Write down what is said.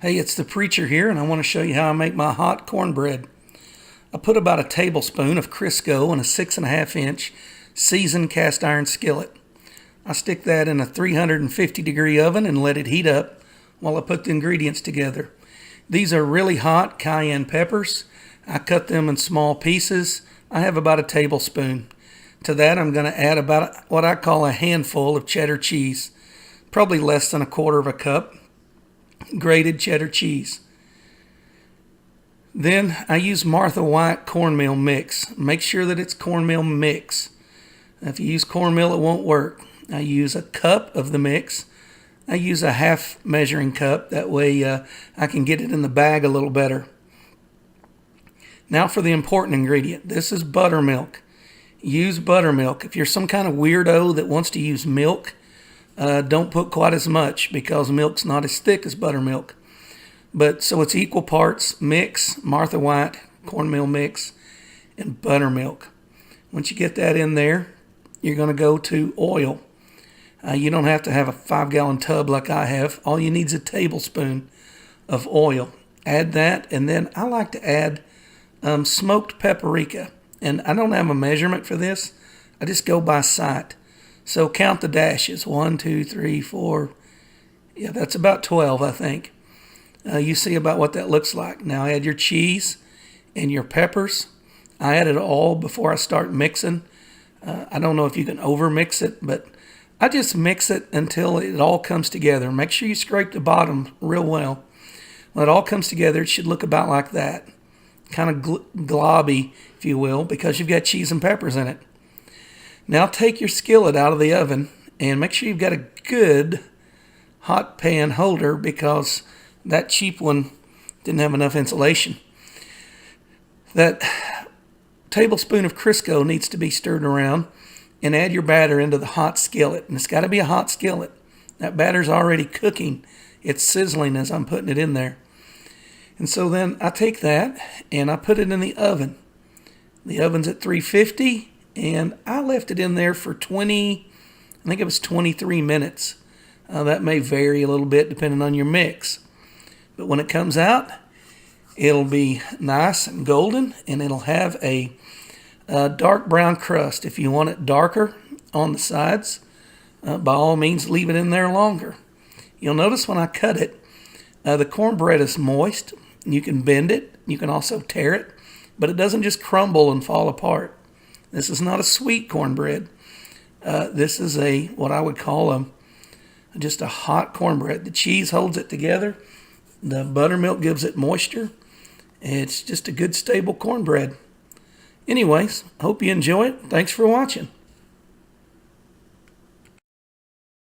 Hey, it's the preacher here, and I want to show you how I make my hot cornbread. I put about a tablespoon of Crisco in a 6.5-inch seasoned cast iron skillet. I stick that in a 350-degree oven and let it heat up while I put the ingredients together. These are really hot cayenne peppers. I cut them in small pieces. I have about a tablespoon. To that, I'm going to add about what I call a handful of cheddar cheese, probably less than a quarter of a cup. Grated cheddar cheese. Then I use Martha White cornmeal mix. Make sure that it's cornmeal mix. If you use cornmeal, it won't work. I use a cup of the mix. I use a half measuring cup. That way I can get it in the bag a little better. Now for the important ingredient. This is buttermilk. Use buttermilk. If you're some kind of weirdo that wants to use milk, don't put quite as much because milk's not as thick as buttermilk. But so it's equal parts mix, Martha White, cornmeal mix, and buttermilk. Once you get that in there, you're going to go to oil. You don't have to have a 5-gallon tub like I have. All you need is a tablespoon of oil. Add that, and then I like to add smoked paprika. And I don't have a measurement for this. I just go by sight. So count the dashes. 1, 2, 3, 4. Yeah, that's about 12, I think. You see about what that looks like. Now add your cheese and your peppers. I add it all before I start mixing. I don't know if you can over mix it, but I just mix it until it all comes together. Make sure you scrape the bottom real well. When it all comes together, it should look about like that. Kind of globby, if you will, because you've got cheese and peppers in it. Now take your skillet out of the oven and make sure you've got a good hot pan holder because that cheap one didn't have enough insulation. That tablespoon of Crisco needs to be stirred around and add your batter into the hot skillet. And it's got to be a hot skillet. That batter's already cooking. It's sizzling as I'm putting it in there. And so then I take that and I put it in the oven. The oven's at 350 and I left it in there for 23 minutes. That may vary a little bit depending on your mix. But when it comes out, it'll be nice and golden and it'll have a dark brown crust. If you want it darker on the sides, by all means leave it in there longer. You'll notice when I cut it, the cornbread is moist. You can bend it. You can also tear it. But it doesn't just crumble and fall apart. This is not a sweet cornbread. This is what I would call just a hot cornbread. The cheese holds it together. The buttermilk gives it moisture. It's just a good stable cornbread. Anyways, hope you enjoy it. Thanks for watching.